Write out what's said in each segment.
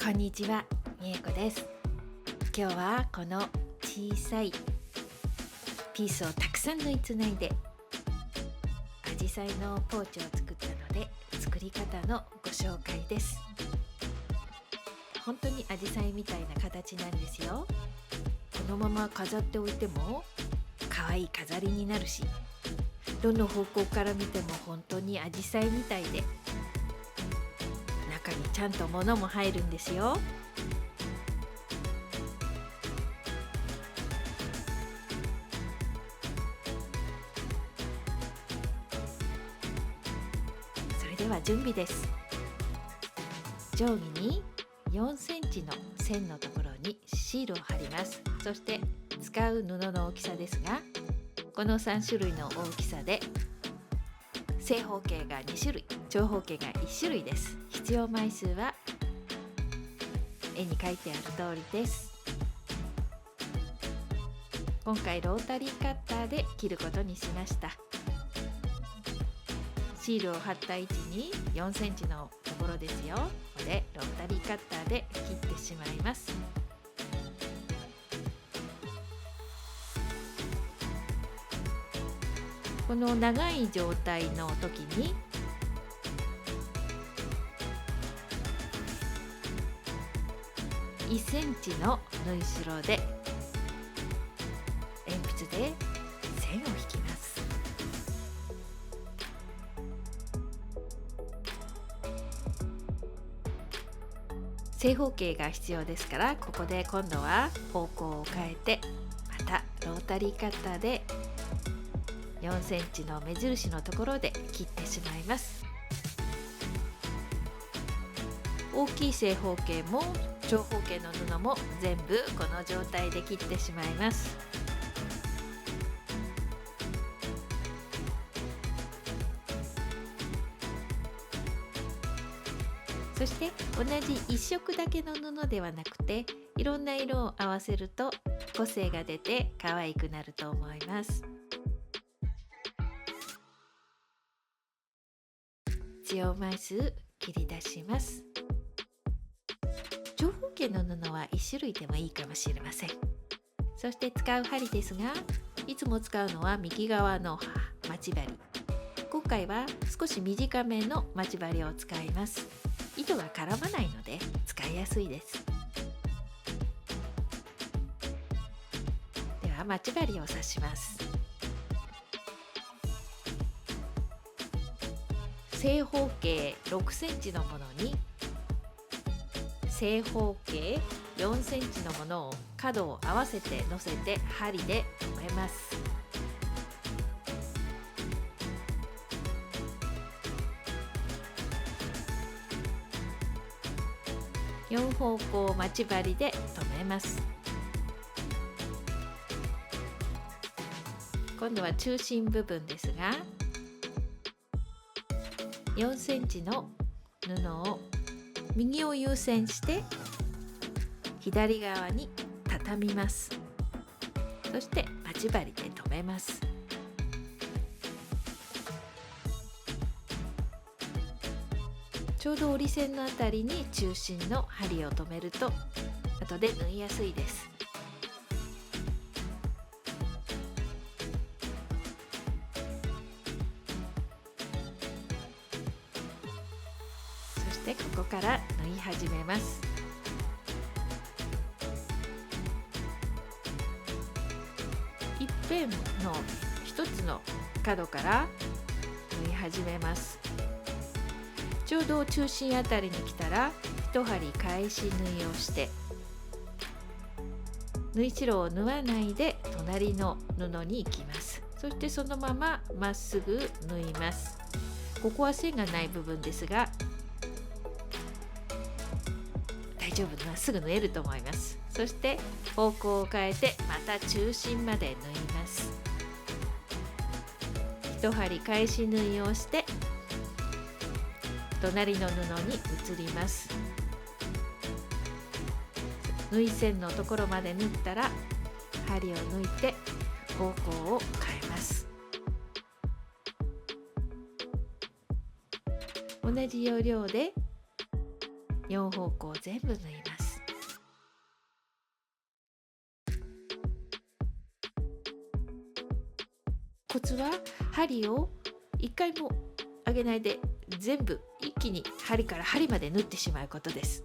こんにちは、みえこです。今日はこの小さいピースをたくさん縫いつないでアジサイのポーチを作ったので、作り方のご紹介です。本当にアジサイみたいな形なんですよ。このまま飾っておいても可愛い飾りになるし、どの方向から見ても本当にアジサイみたいで、中にちゃんと物も入るんですよ。それでは準備です。定規に4センチの線のところにシールを貼ります。そして使う布の大きさですが、この3種類の大きさで正方形が2種類、長方形が1種類です。必要枚数は絵に書いてある通りです。今回ロータリーカッターで切ることにしました。シールを貼った位置に4センチのところですよ。ここでロータリーカッターで切ってしまいます。この長い状態の時に1センチの縫い代で鉛筆で線を引きます。正方形が必要ですから、ここで今度は方向を変えて、またロータリーカッターで4センチの目印のところで切ってしまいます。大きい正方形も長方形の布も全部この状態で切ってしまいます。そして同じ一色だけの布ではなくて、いろんな色を合わせると個性が出て可愛くなると思います。必要枚数切り出します。長方形の布は1種類でもいいかもしれません。そして使う針ですが、いつも使うのは右側の待ち針。今回は少し短めの待ち針を使います。糸が絡まないので使いやすいです。では待ち針を刺します。正方形6センチのものに正方形4センチのものを角を合わせて乗せて針で留めます。4方向待ち針で留めます。今度は中心部分ですが、4センチの布を右を優先して左側に畳みます。そして待ち針で留めます。ちょうど折り線のあたりに中心の針を留めると後で縫いやすいです。そしてここから縫い始めます。一辺の一つの角から縫い始めます。ちょうど中心あたりに来たら一針返し縫いをして、縫い代を縫わないで隣の布に行きます。そしてそのまままっすぐ縫います。ここは線がない部分ですが大丈夫、まっすぐ縫えると思います。そして方向を変えてまた中心まで縫います。一針返し縫いをして隣の布に移ります。縫い線のところまで縫ったら針を抜いて方向を変えます。同じ要領で4方向全部縫います。コツは針を一回も上げないで全部一気に針から針まで縫ってしまうことです。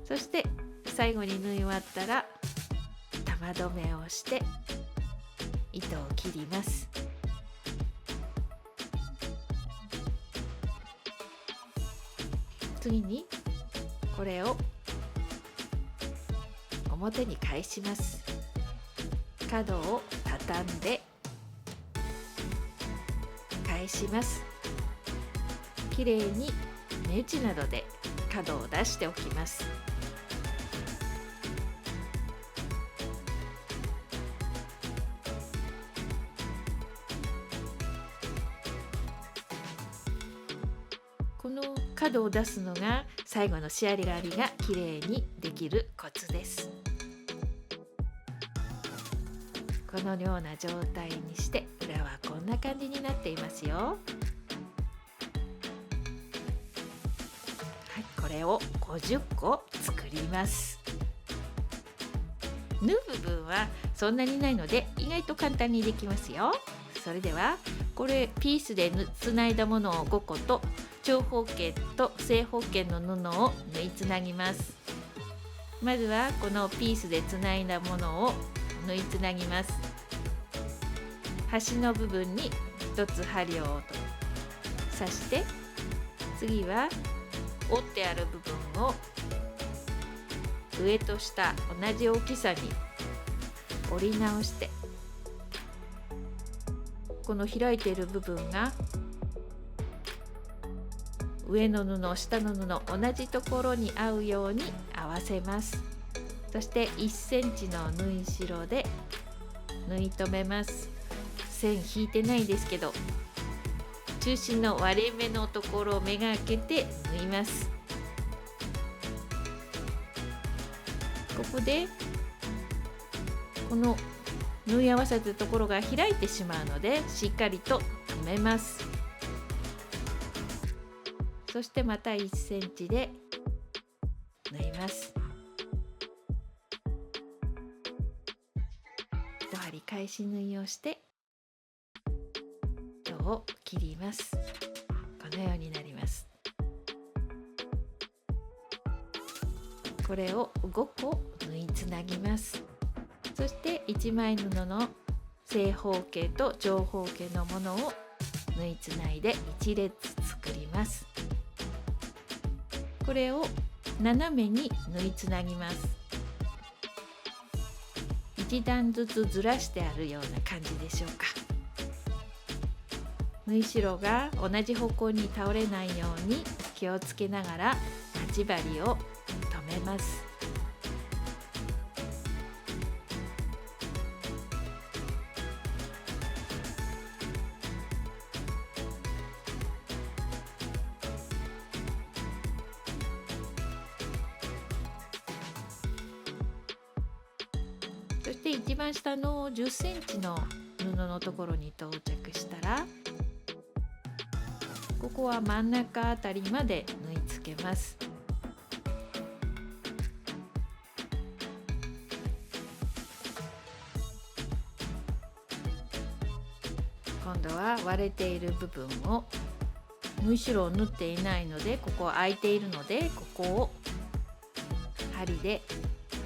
そして最後に縫い終わったら玉留めをして糸を切ります。次にこれを表に返します。角を畳んで返します。きれいに目打ちなどで角を出しておきます。この角を出すのが最後の仕上がりがきれいにできるコツです。このような状態にして裏はこんな感じになっていますよ。はい、これを50個作ります。縫う部分はそんなにないので意外と簡単にできますよ。それではこれピースでつないだものを5個と長方形と正方形の布を縫いつなぎます。まずはこのピースでつないだものを縫いつなぎます。端の部分に1つ針を刺して、次は折ってある部分を上と下同じ大きさに折り直して、この開いている部分が上の布下の布同じところに合うように合わせます。そして1センチの縫い代で縫い留めます。線引いてないですけど、中心の割れ目のところをめがけて縫います。ここでこの縫い合わせたところが開いてしまうのでしっかりと留めます。そしてまた1センチで縫います。1針返し縫いをして糸を切ります。このようになります。これを5個縫いつなぎます。そして1枚布の正方形と長方形のものを縫いつないで1列作ります。これを斜めに縫いつなぎます。1段ずつずらしてあるような感じでしょうか。縫い代が同じ方向に倒れないように気をつけながら待ち針を留めます。そして一番下の10センチの布のところに到着したら、ここは真ん中あたりまで縫い付けます。今度は割れている部分を、縫い代を縫っていないのでここ空いているので、ここを針で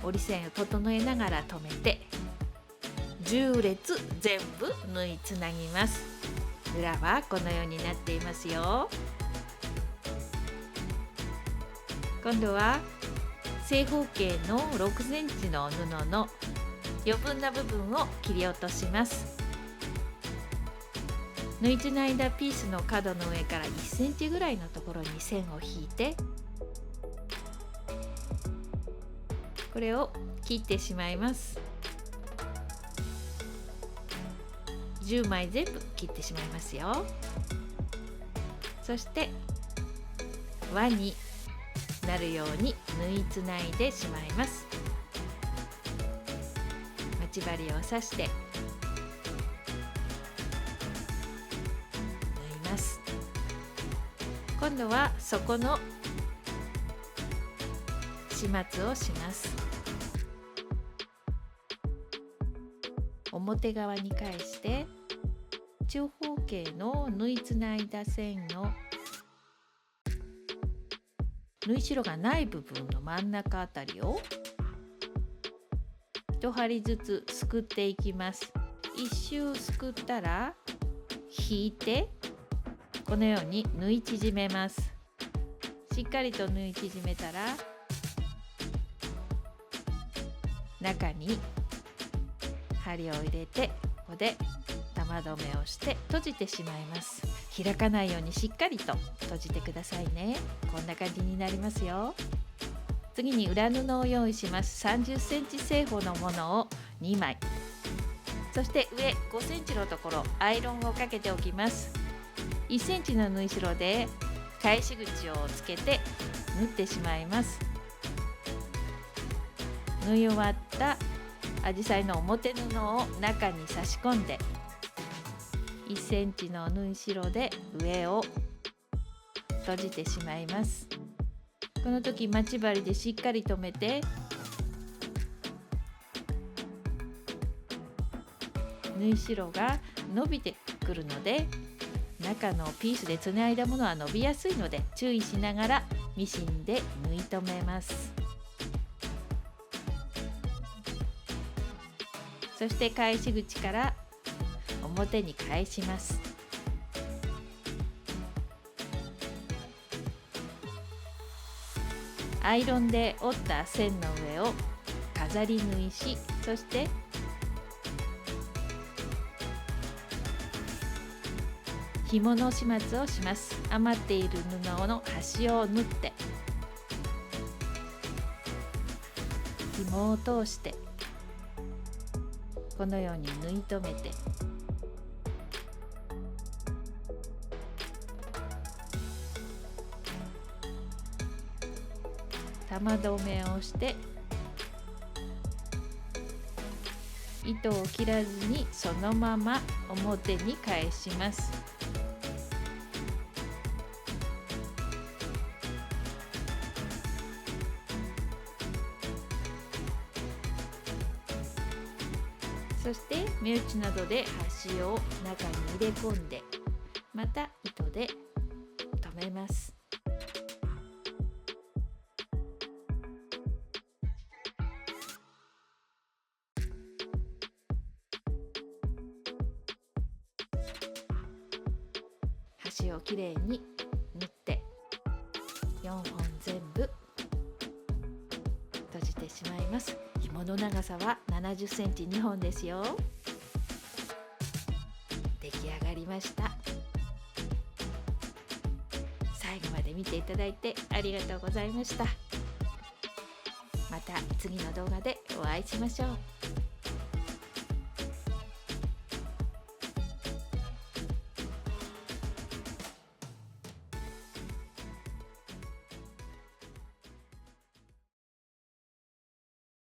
折り線を整えながら留めて10列全部縫いつなぎます。裏はこのようになっていますよ。今度は正方形の6センチの布の余分な部分を切り落とします。縫いつないだピースの角の上から1センチぐらいのところに線を引いて、これを切ってしまいます。10枚全部切ってしまいますよ。そして輪になるように縫いつないでしまいます。待ち針を刺して縫います。今度は底の始末をします。表側に返して長方形の縫いつないだ線の縫い代がない部分の真ん中あたりを1針ずつすくっていきます。1周すくったら引いてこのように縫い縮めます。しっかりと縫い縮めたら中に針を入れてここで玉留めをして閉じてしまいます。開かないようにしっかりと閉じてくださいね。こんな感じになりますよ。次に裏布を用意します。30センチ正方のものを2枚、そして上5センチのところアイロンをかけておきます。1センチの縫い代で返し口をつけて縫ってしまいます。縫い終わったアジサイの表布を中に差し込んで1センチの縫い代で上を閉じてしまいます。この時待ち針でしっかり留めて縫い代が伸びてくるので中のピースでつないだものは伸びやすいので注意しながらミシンで縫い留めます。そして返し口から表に返します。アイロンで折った線の上を飾り縫いし、そして紐の始末をします。余っている布の端を縫って紐を通してこのように縫い留めて玉留めをして糸を切らずにそのまま表に返します。そして目打ちなどで端を中に入れ込んでまた糸で留めます。端をきれいに縫って4本全部閉じてしまいます。紐の長さは70センチ2本ですよ。出来上がりました。最後まで見ていただいてありがとうございました。また次の動画でお会いしましょう。